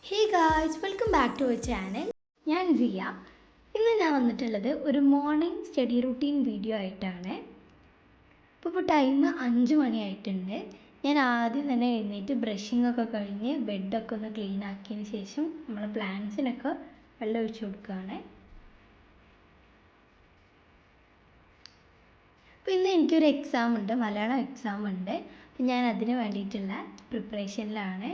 Hey guys, welcome back to our channel. ഞാൻ സിയ. ഇന്ന് ഞാൻ വന്നിട്ടുള്ളത് ഒരു മോർണിംഗ് സ്റ്റഡി റൂട്ടീൻ വീഡിയോ ആയിട്ടാണ്. ഇപ്പോൾ ടൈം 5 മണിയായിട്ടുണ്ട്. ഞാൻ ആദ്യം തന്നെ എഴുന്നേറ്റ് ബ്രഷിംഗ് ഒക്കെ കഴിഞ്ഞ് ബെഡൊക്കെ ഒന്ന് ക്ലീൻ ആക്കിയതിന് ശേഷം നമ്മൾ പ്ലാന്റ്സിനൊക്കെ വെള്ളം ഒഴിച്ച് കൊടുക്കുകയാണ്. അപ്പോൾ ഇന്ന് എനിക്കൊരു എക്സാം ഉണ്ട്, മലയാളം എക്സാം ഉണ്ട്. ഞാൻ അതിന് വേണ്ടിയിട്ടുള്ള പ്രിപ്പറേഷനിലാണ്.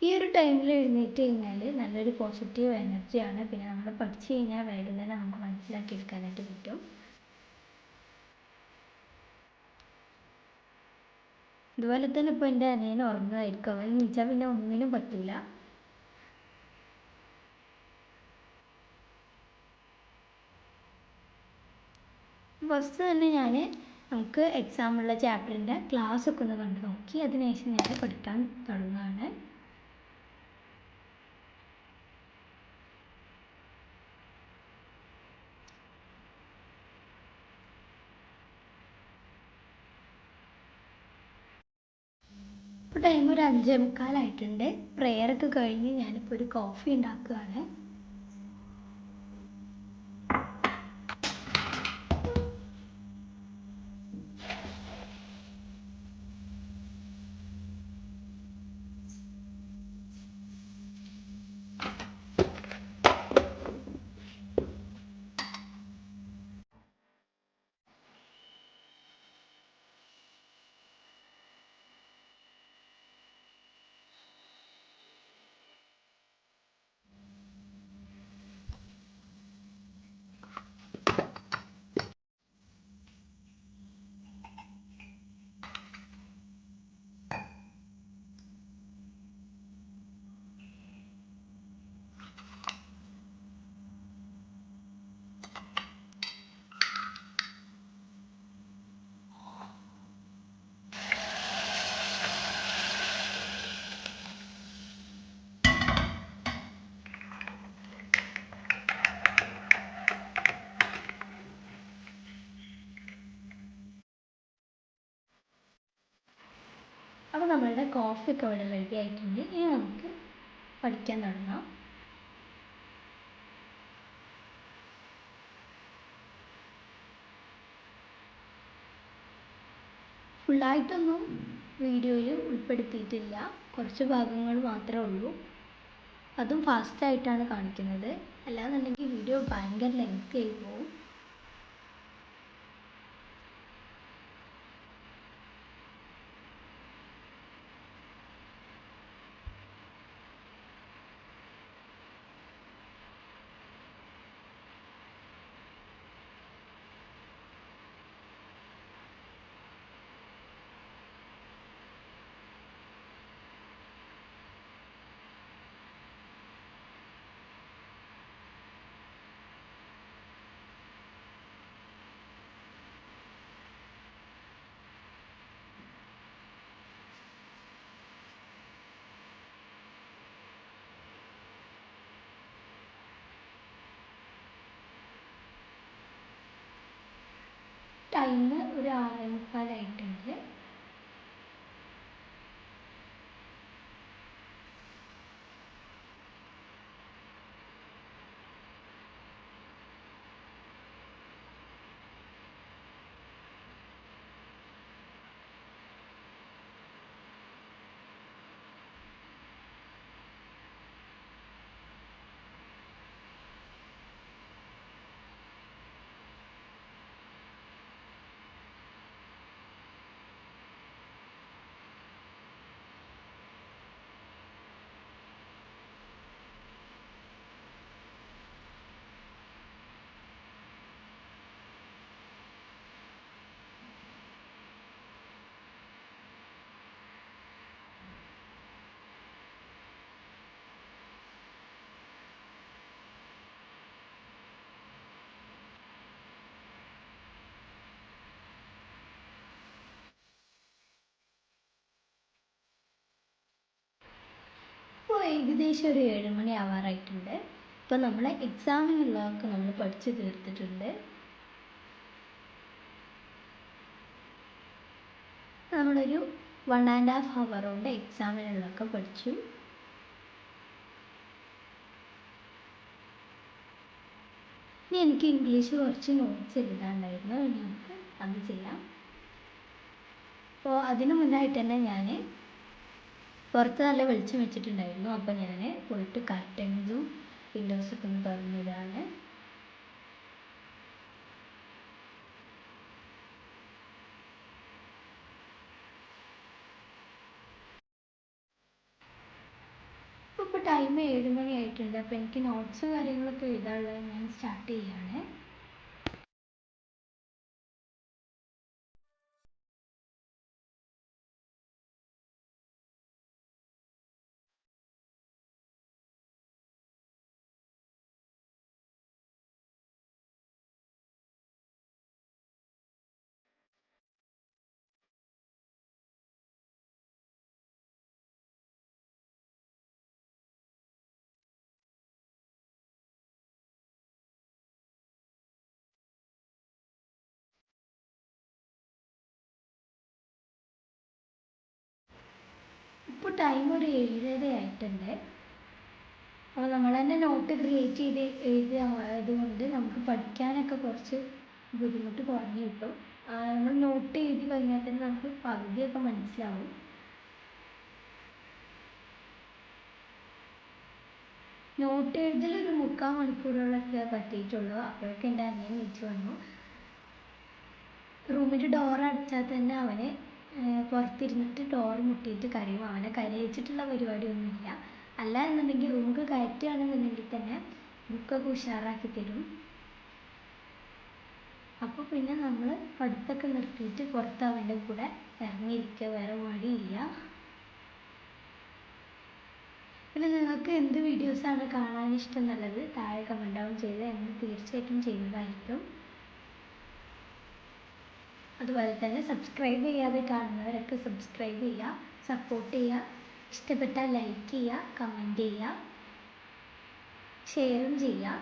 ഈ ഒരു ടൈമിൽ എഴുന്നേറ്റ് കഴിഞ്ഞാൽ നല്ലൊരു പോസിറ്റീവ് എനർജിയാണ്. പിന്നെ നമ്മൾ പഠിച്ചു കഴിഞ്ഞാൽ വേഗം തന്നെ നമുക്ക് മനസ്സിലാക്കി എടുക്കാനായിട്ട് പറ്റും. അതുപോലെ തന്നെ ഇപ്പോൾ എൻ്റെ അനിയൻ ഉറങ്ങുമായിരിക്കും. അവൻ എണീച്ചാൽ പിന്നെ ഒന്നിനും പറ്റില്ല. ഫസ്റ്റ് തന്നെ നമുക്ക് എക്സാമുള്ള ചാപ്റ്ററിൻ്റെ ക്ലാസ്സൊക്കെ ഒന്ന് കണ്ടു നോക്കി. അതിനുശേഷം ഞാൻ പഠിക്കാൻ തുടങ്ങുകയാണ്. ഇപ്പോൾ ടൈം ഒരു 5:45 പ്രെയറൊക്കെ കഴിഞ്ഞ് ഞാനിപ്പോൾ ഒരു കോഫി ഉണ്ടാക്കുകയാണ്. അപ്പോൾ നമ്മളുടെ കോഫിയൊക്കെ ഇവിടെ റെഡി ആയിട്ടുണ്ട്. ഇനി നമുക്ക് പഠിക്കാൻ തുടങ്ങാം. ഫുള്ളായിട്ടൊന്നും വീഡിയോയിൽ ഉൾപ്പെടുത്തിയിട്ടില്ല, കുറച്ച് ഭാഗങ്ങൾ മാത്രമേ ഉള്ളൂ. അതും ഫാസ്റ്റായിട്ടാണ് കാണിക്കുന്നത്. അല്ലാന്നുണ്ടെങ്കിൽ വീഡിയോ ഭയങ്കര ലെങ്തി ആയി പോകും. ടൈം ഒരു 6:45. ഇപ്പോൾ ഏകദേശം ഒരു 7 മണി ആവാറായിട്ടുണ്ട്. ഇപ്പോൾ നമ്മളെ എക്സാമിനുള്ളതൊക്കെ നമ്മൾ പഠിച്ചു തീർത്തിട്ടുണ്ട്. നമ്മളൊരു 1.5 hour കൊണ്ട് എക്സാമിനുള്ളതൊക്കെ പഠിച്ചു. ഇനി എനിക്ക് ഇംഗ്ലീഷ് കുറച്ച് നോട്ട്സ് എഴുതാനുണ്ടായിരുന്നു. നമുക്ക് അത് ചെയ്യാം. അപ്പോൾ അതിന് മുന്നായിട്ട് തന്നെ ഞാൻ പുറത്ത് നല്ല വെളിച്ചം വെച്ചിട്ടുണ്ടായിരുന്നു. അപ്പോൾ ഞാൻ പോയിട്ട് കർട്ടൻസും വിൻഡോസൊക്കെ ഒന്ന് തുറന്നിടാണ്. ഇപ്പോൾ ടൈം 7 മണി ആയിട്ടുണ്ട്. അപ്പോൾ എനിക്ക് നോട്ട്സും കാര്യങ്ങളൊക്കെ എഴുതാനുള്ളത് ഞാൻ സ്റ്റാർട്ട് ചെയ്യുകയാണ്. ഇപ്പോൾ ടൈം ഒരു 7:30 ആയിട്ടുണ്ട്. അപ്പോൾ നമ്മൾ തന്നെ നോട്ട് ക്രിയേറ്റ് ചെയ്ത് എഴുതിയതുകൊണ്ട് നമുക്ക് പഠിക്കാനൊക്കെ കുറച്ച് ബുദ്ധിമുട്ട് കുറഞ്ഞു കിട്ടും. നമ്മൾ നോട്ട് എഴുതി കഴിഞ്ഞാൽ തന്നെ നമുക്ക് പകുതിയൊക്കെ മനസ്സിലാവും. നോട്ട് എഴുതൽ ഒരു 3/4 മണിക്കൂറോളൊക്കെ പറ്റിയിട്ടുള്ളൂ. അപ്പോഴൊക്കെ എൻ്റെ അനിയൻ വിളിച്ചു വന്നു. റൂമിൽ ഡോർ അടച്ചാൽ തന്നെ അവന് പുറത്തിരുന്നിട്ട് ഡോർ മുട്ടിയിട്ട് കരയും. അവനെ കരയിച്ചിട്ടുള്ള പരിപാടിയൊന്നുമില്ല. അല്ല എന്നുണ്ടെങ്കിൽ റൂമിൽ കയറ്റുകയാണെന്നുണ്ടെങ്കിൽ തന്നെ ബുക്കൊക്കെ ഉഷാറാക്കി തരും. അപ്പോൾ പിന്നെ നമ്മൾ പഠിത്തമൊക്കെ നിർത്തിയിട്ട് പുറത്ത് അവൻ്റെ കൂടെ ഇറങ്ങിയിരിക്കുക, വേറെ വഴിയില്ല. പിന്നെ നിങ്ങൾക്ക് എന്ത് വീഡിയോസാണ് കാണാൻ ഇഷ്ടം എന്നുള്ളത് താഴെ കമൻറ്റ് ഡൗൺ ചെയ്ത് എന്ന് തീർച്ചയായിട്ടും ചെയ്യുന്നതായിരിക്കും. അതുപോലെ തന്നെ സബ്സ്ക്രൈബ് ചെയ്യാതെ കാണുന്നവരൊക്കെ സബ്സ്ക്രൈബ് ചെയ്യുക, സപ്പോർട്ട് ചെയ്യുക. ഇഷ്ടപ്പെട്ടാൽ ലൈക്ക് ചെയ്യുക, കമൻറ്റ് ചെയ്യുക, ഷെയറും ചെയ്യുക.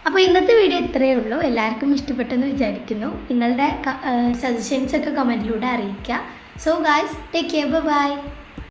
അപ്പോൾ ഇന്നത്തെ വീഡിയോ ഇത്രയേ ഉള്ളൂ. എല്ലാവർക്കും ഇഷ്ടപ്പെട്ടെന്ന് വിചാരിക്കുന്നു. നിങ്ങളുടെ സജഷൻസൊക്കെ കമൻറ്റിലൂടെ അറിയിക്കുക. So guys, take care, by.